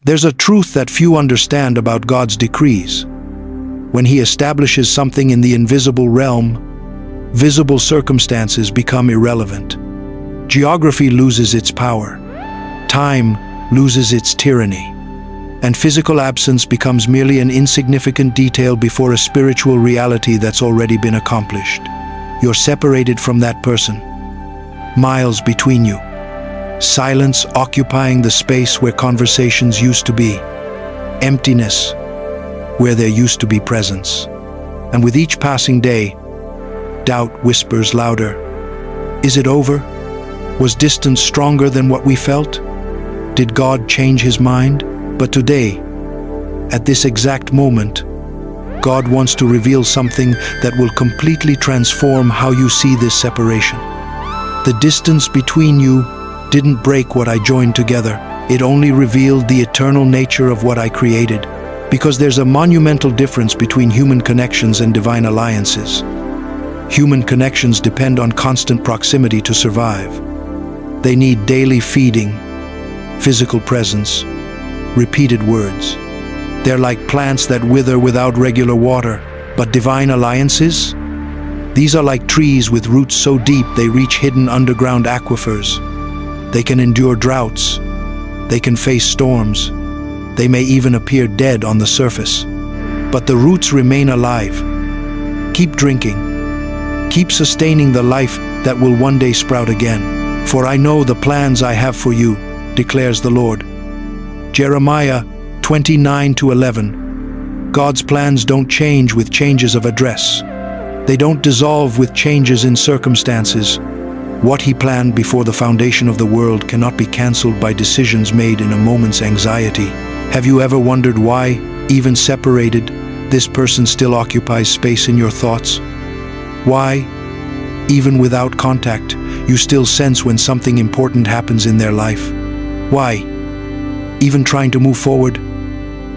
There's a truth that few understand about God's decrees. When He establishes something in the invisible realm, visible circumstances become irrelevant. Geography loses its power. Time loses its tyranny. And physical absence becomes merely an insignificant detail before a spiritual reality that's already been accomplished. You're separated from that person. Miles between you. Silence occupying the space where conversations used to be. Emptiness where there used to be presence. And with each passing day, doubt whispers louder. Is it over? Was distance stronger than what we felt? Did God change His mind? But today, at this exact moment, God wants to reveal something that will completely transform how you see this separation. The distance between you didn't break what I joined together. It only revealed the eternal nature of what I created. Because there's a monumental difference between human connections and divine alliances. Human connections depend on constant proximity to survive. They need daily feeding, physical presence, repeated words. They're like plants that wither without regular water. But divine alliances? These are like trees with roots so deep they reach hidden underground aquifers. They can endure droughts. They can face storms. They may even appear dead on the surface. But the roots remain alive. Keep drinking. Keep sustaining the life that will one day sprout again. For I know the plans I have for you, declares the Lord. Jeremiah 29:11. God's plans don't change with changes of address. They don't dissolve with changes in circumstances. What He planned before the foundation of the world cannot be cancelled by decisions made in a moment's anxiety. Have you ever wondered why, even separated, this person still occupies space in your thoughts? Why, even without contact, you still sense when something important happens in their life? Why, even trying to move forward,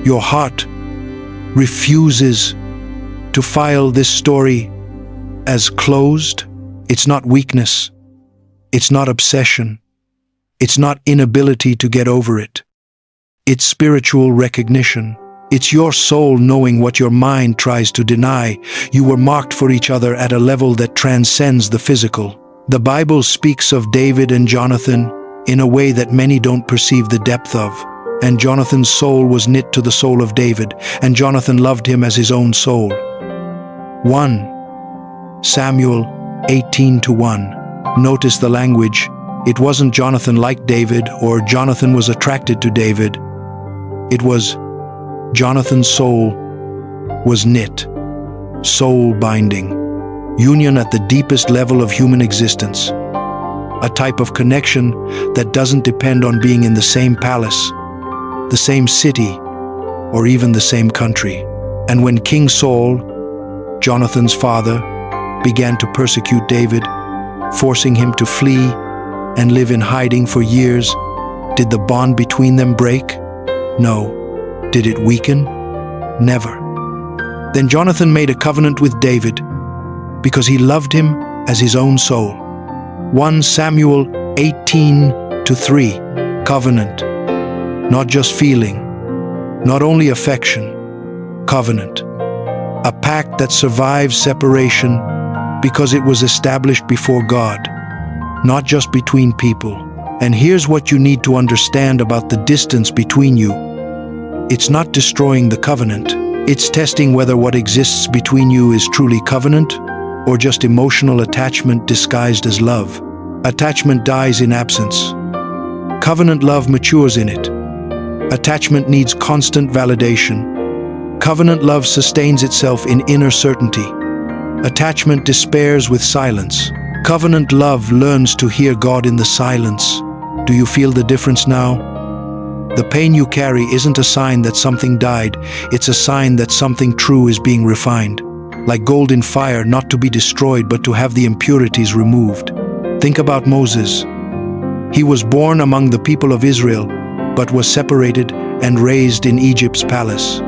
your heart refuses to file this story as closed? It's not weakness. It's not obsession. It's not inability to get over it. It's spiritual recognition. It's your soul knowing what your mind tries to deny. You were marked for each other at a level that transcends the physical. The Bible speaks of David and Jonathan in a way that many don't perceive the depth of. And Jonathan's soul was knit to the soul of David, and Jonathan loved him as his own soul. 1 Samuel 18:1. Notice the language. It wasn't Jonathan liked David or Jonathan was attracted to David. It was Jonathan's soul was knit. Soul binding. Union at the deepest level of human existence. A type of connection that doesn't depend on being in the same palace, the same city, or even the same country. And when King Saul, Jonathan's father, began to persecute David, forcing him to flee and live in hiding for years, did the bond between them break? No. Did it weaken? Never. Then Jonathan made a covenant with David because he loved him as his own soul. 1 Samuel 18:3. Covenant. Not just feeling, not only affection, covenant. A pact that survives separation because it was established before God, not just between people. And here's what you need to understand about the distance between you. It's not destroying the covenant. It's testing whether what exists between you is truly covenant or just emotional attachment disguised as love. Attachment dies in absence. Covenant love matures in it. Attachment needs constant validation. Covenant love sustains itself in inner certainty. Attachment despairs with silence. Covenant love learns to hear God in the silence. Do you feel the difference now? The pain you carry isn't a sign that something died. It's a sign that something true is being refined. Like gold in fire, not to be destroyed, but to have the impurities removed. Think about Moses. He was born among the people of Israel, but was separated and raised in Egypt's palace.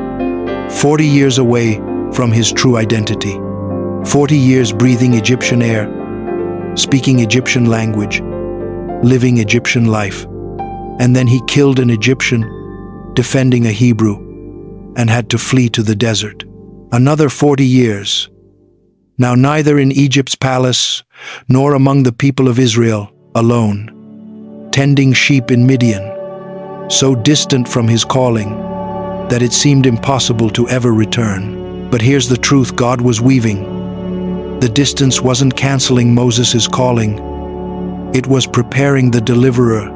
40 years away from his true identity. 40 years breathing Egyptian air, speaking Egyptian language, living Egyptian life. And then he killed an Egyptian defending a Hebrew, and had to flee to the desert. Another 40 years. Now neither in Egypt's palace, nor among the people of Israel, alone, tending sheep in Midian, so distant from his calling that it seemed impossible to ever return. But here's the truth God was weaving. The distance wasn't canceling Moses' calling. It was preparing the deliverer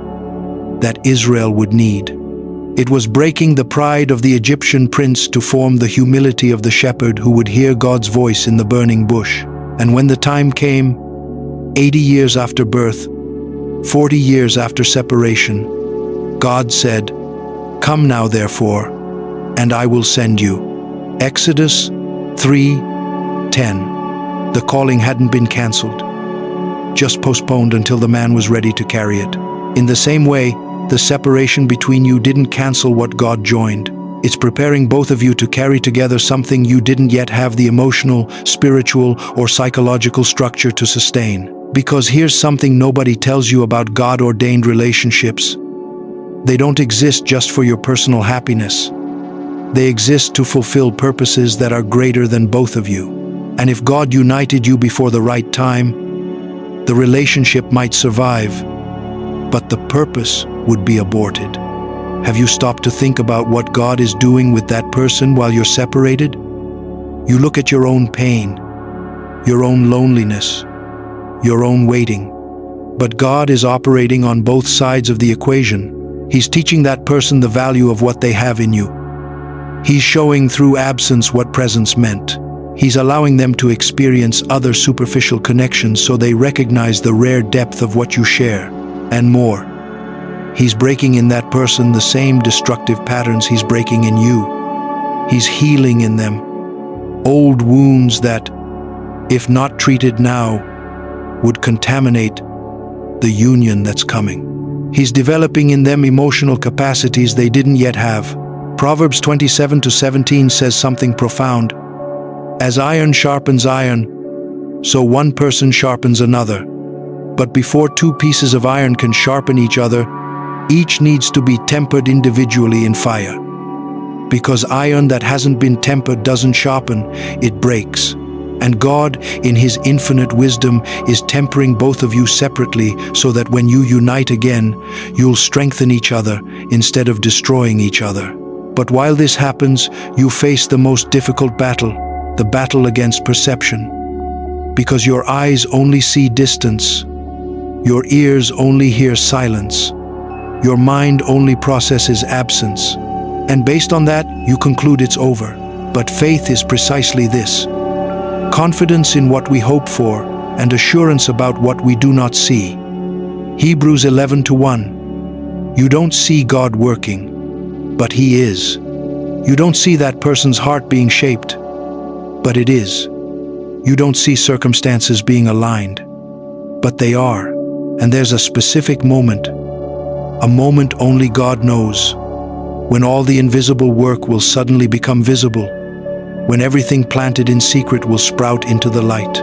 that Israel would need. It was breaking the pride of the Egyptian prince to form the humility of the shepherd who would hear God's voice in the burning bush. And when the time came, 80 years after birth, 40 years after separation, God said, "Come now, therefore, and I will send you." Exodus 3:10. The calling hadn't been canceled, just postponed until the man was ready to carry it. In the same way, the separation between you didn't cancel what God joined. It's preparing both of you to carry together something you didn't yet have the emotional, spiritual, or psychological structure to sustain. Because here's something nobody tells you about God-ordained relationships. They don't exist just for your personal happiness. They exist to fulfill purposes that are greater than both of you. And if God united you before the right time, the relationship might survive, but the purpose would be aborted. Have you stopped to think about what God is doing with that person while you're separated? You look at your own pain, your own loneliness, your own waiting. But God is operating on both sides of the equation. He's teaching that person the value of what they have in you. He's showing through absence what presence meant. He's allowing them to experience other superficial connections so they recognize the rare depth of what you share, and more. He's breaking in that person the same destructive patterns he's breaking in you. He's healing in them old wounds that, if not treated now, would contaminate the union that's coming. He's developing in them emotional capacities they didn't yet have. Proverbs 27:17 says something profound. As iron sharpens iron, so one person sharpens another. But before two pieces of iron can sharpen each other, each needs to be tempered individually in fire. Because iron that hasn't been tempered doesn't sharpen, it breaks. And God, in His infinite wisdom, is tempering both of you separately so that when you unite again, you'll strengthen each other instead of destroying each other. But while this happens, you face the most difficult battle, the battle against perception. Because your eyes only see distance, your ears only hear silence, your mind only processes absence. And based on that, you conclude it's over. But faith is precisely this: confidence in what we hope for and assurance about what we do not see. Hebrews 11:1. You don't see God working, but He is. You don't see that person's heart being shaped, but it is. You don't see circumstances being aligned, but they are. And there's a specific moment, a moment only God knows, when all the invisible work will suddenly become visible, when everything planted in secret will sprout into the light,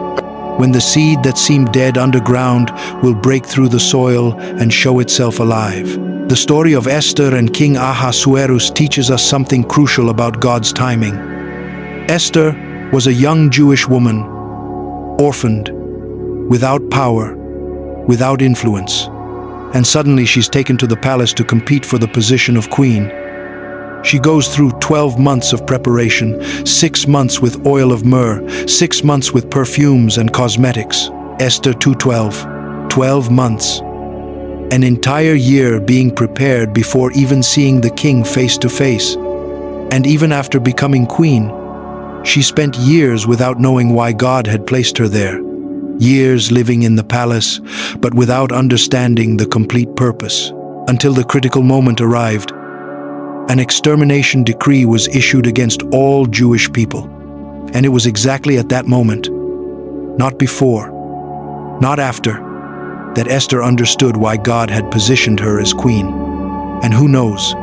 when the seed that seemed dead underground will break through the soil and show itself alive. The story of Esther and King Ahasuerus teaches us something crucial about God's timing. Esther was a young Jewish woman, orphaned, without power, without influence, and suddenly she's taken to the palace to compete for the position of queen. She goes through 12 months of preparation, 6 months with oil of myrrh, 6 months with perfumes and cosmetics. Esther 2:12, 12 months. An entire year being prepared before even seeing the king face to face. And even after becoming queen, she spent years without knowing why God had placed her there. Years living in the palace, but without understanding the complete purpose. Until the critical moment arrived. An extermination decree was issued against all Jewish people. And it was exactly at that moment, not before, not after, that Esther understood why God had positioned her as queen. And who knows,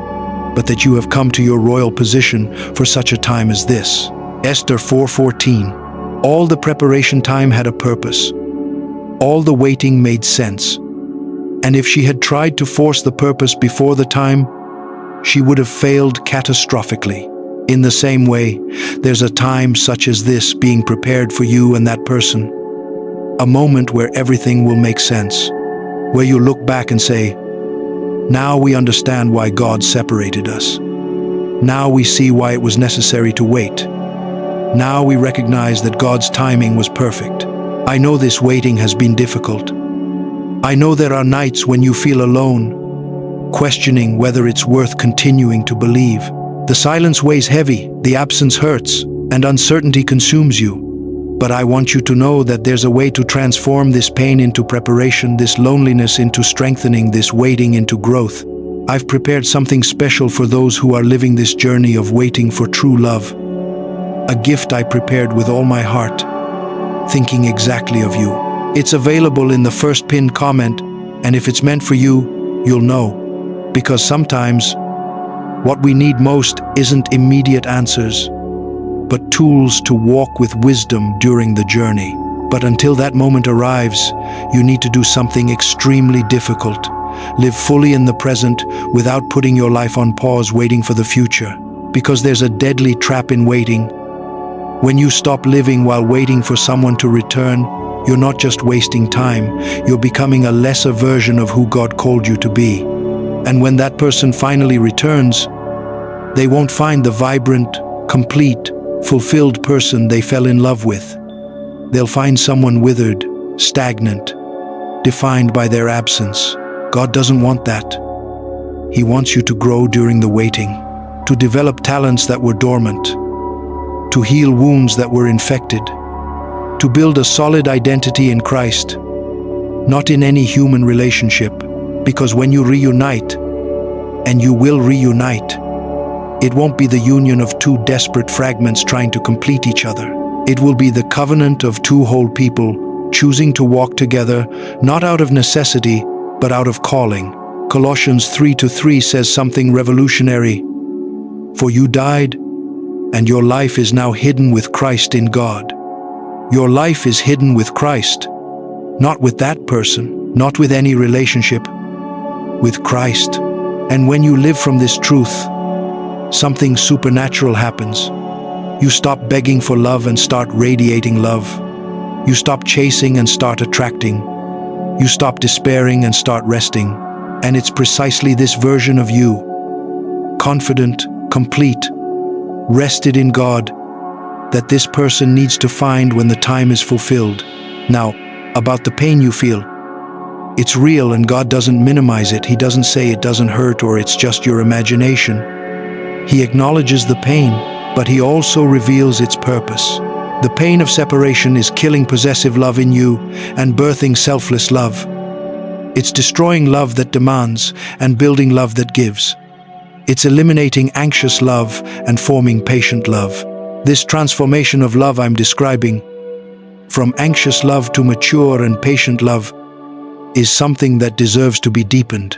but that you have come to your royal position for such a time as this. Esther 4:14. All the preparation time had a purpose. All the waiting made sense. And if she had tried to force the purpose before the time, she would have failed catastrophically. In the same way, there's a time such as this being prepared for you and that person. A moment where everything will make sense, where you look back and say, now we understand why God separated us. Now we see why it was necessary to wait. Now we recognize that God's timing was perfect. I know this waiting has been difficult. I know there are nights when you feel alone, questioning whether it's worth continuing to believe. The silence weighs heavy, the absence hurts, and uncertainty consumes you. But I want you to know that there's a way to transform this pain into preparation, this loneliness into strengthening, this waiting into growth. I've prepared something special for those who are living this journey of waiting for true love. A gift I prepared with all my heart, thinking exactly of you. It's available in the first pinned comment, and if it's meant for you, you'll know. Because sometimes, what we need most isn't immediate answers, but tools to walk with wisdom during the journey. But until that moment arrives, you need to do something extremely difficult. Live fully in the present without putting your life on pause waiting for the future. Because there's a deadly trap in waiting. When you stop living while waiting for someone to return, you're not just wasting time, you're becoming a lesser version of who God called you to be. And when that person finally returns, they won't find the vibrant, complete, fulfilled person they fell in love with. They'll find someone withered, stagnant, defined by their absence. God doesn't want that. He wants you to grow during the waiting, to develop talents that were dormant, to heal wounds that were infected, to build a solid identity in Christ, not in any human relationship, because when you reunite, and you will reunite, it won't be the union of two desperate fragments trying to complete each other. It will be the covenant of two whole people choosing to walk together, not out of necessity, but out of calling. Colossians 3:3 says something revolutionary. For you died, and your life is now hidden with Christ in God. Your life is hidden with Christ, not with that person, not with any relationship, with Christ. And when you live from this truth, something supernatural happens. You stop begging for love and start radiating love. You stop chasing and start attracting. You stop despairing and start resting. And it's precisely this version of you, confident, complete, rested in God, that this person needs to find when the time is fulfilled. Now, about the pain you feel, it's real and God doesn't minimize it. He doesn't say it doesn't hurt or it's just your imagination. He acknowledges the pain, but he also reveals its purpose. The pain of separation is killing possessive love in you and birthing selfless love. It's destroying love that demands and building love that gives. It's eliminating anxious love and forming patient love. This transformation of love I'm describing, from anxious love to mature and patient love, is something that deserves to be deepened.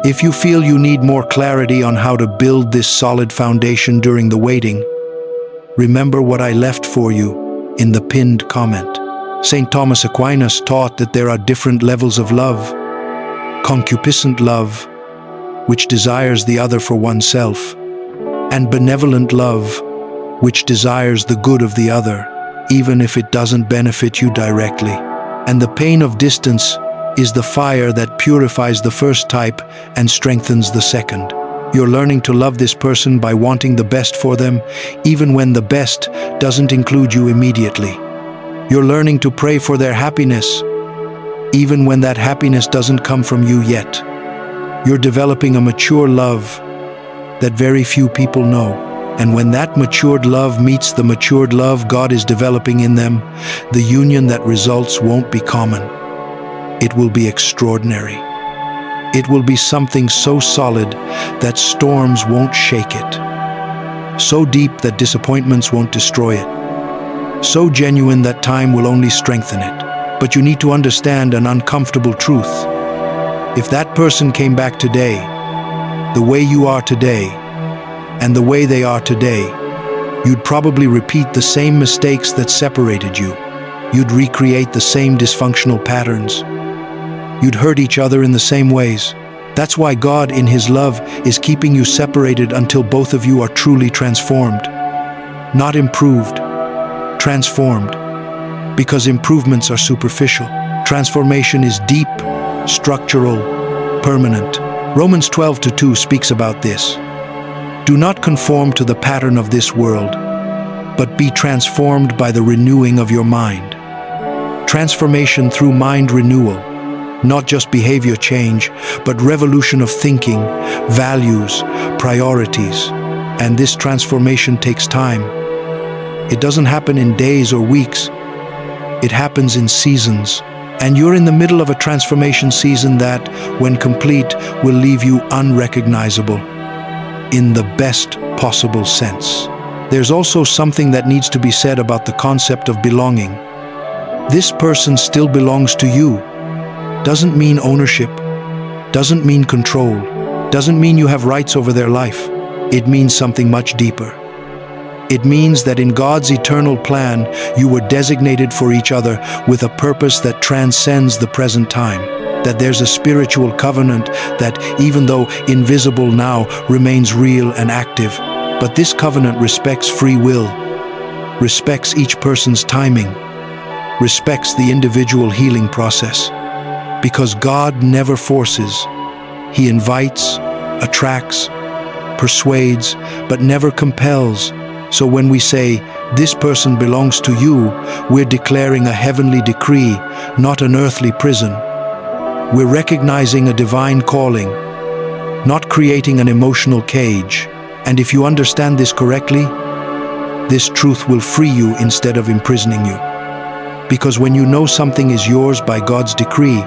If you feel you need more clarity on how to build this solid foundation during the waiting, remember what I left for you in the pinned comment. St. Thomas Aquinas taught that there are different levels of love. Concupiscent love, which desires the other for oneself, and benevolent love, which desires the good of the other, even if it doesn't benefit you directly. And the pain of distance is the fire that purifies the first type and strengthens the second. You're learning to love this person by wanting the best for them, even when the best doesn't include you immediately. You're learning to pray for their happiness, even when that happiness doesn't come from you yet. You're developing a mature love that very few people know. And when that matured love meets the matured love God is developing in them, the union that results won't be common. It will be extraordinary. It will be something so solid that storms won't shake it. So deep that disappointments won't destroy it. So genuine that time will only strengthen it. But you need to understand an uncomfortable truth. If that person came back today, the way you are today, and the way they are today, you'd probably repeat the same mistakes that separated you. You'd recreate the same dysfunctional patterns. You'd hurt each other in the same ways. That's why God, in His love, is keeping you separated until both of you are truly transformed. Not improved, transformed. Because improvements are superficial. Transformation is deep, structural, permanent. Romans 12:2 speaks about this. Do not conform to the pattern of this world, but be transformed by the renewing of your mind. Transformation through mind renewal, not just behavior change, but revolution of thinking, values, priorities. And this transformation takes time. It doesn't happen in days or weeks. It happens in seasons. And you're in the middle of a transformation season that, when complete, will leave you unrecognizable in the best possible sense. There's also something that needs to be said about the concept of belonging. This person still belongs to you. Doesn't mean ownership, doesn't mean control, doesn't mean you have rights over their life. It means something much deeper. It means that in God's eternal plan, you were designated for each other with a purpose that transcends the present time. That there's a spiritual covenant that, even though invisible now, remains real and active. But this covenant respects free will, respects each person's timing, respects the individual healing process. Because God never forces. He invites, attracts, persuades, but never compels. So when we say, this person belongs to you, we're declaring a heavenly decree, not an earthly prison. We're recognizing a divine calling, not creating an emotional cage. And if you understand this correctly, this truth will free you instead of imprisoning you. Because when you know something is yours by God's decree,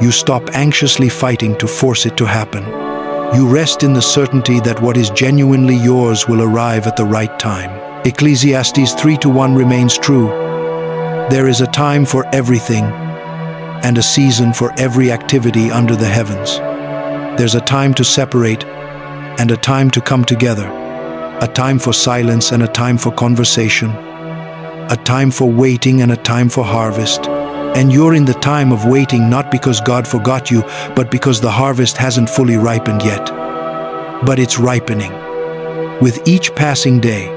you stop anxiously fighting to force it to happen. You rest in the certainty that what is genuinely yours will arrive at the right time. Ecclesiastes 3:1 remains true. There is a time for everything and a season for every activity under the heavens. There's a time to separate and a time to come together. A time for silence and a time for conversation. A time for waiting and a time for harvest. And you're in the time of waiting not because God forgot you, but because the harvest hasn't fully ripened yet. But it's ripening. With each passing day,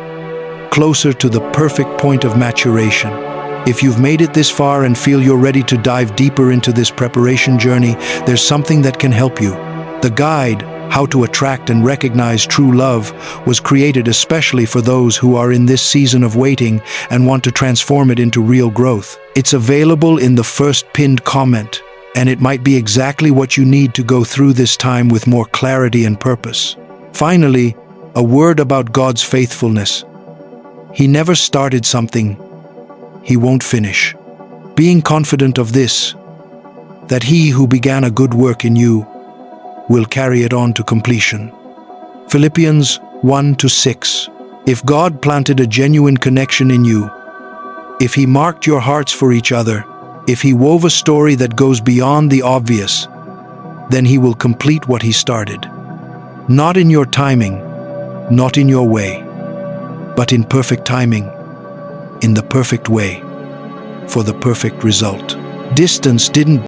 closer to the perfect point of maturation. If you've made it this far and feel you're ready to dive deeper into this preparation journey, there's something that can help you. The guide, How to Attract and Recognize True Love, was created especially for those who are in this season of waiting and want to transform it into real growth. It's available in the first pinned comment, and it might be exactly what you need to go through this time with more clarity and purpose. Finally, a word about God's faithfulness. He never started something He won't finish. Being confident of this, that He who began a good work in you will carry it on to completion. Philippians 1-6. If God planted a genuine connection in you, if He marked your hearts for each other, if He wove a story that goes beyond the obvious, then He will complete what He started. Not in your timing, not in your way, but in perfect timing, in the perfect way, for the perfect result. Distance didn't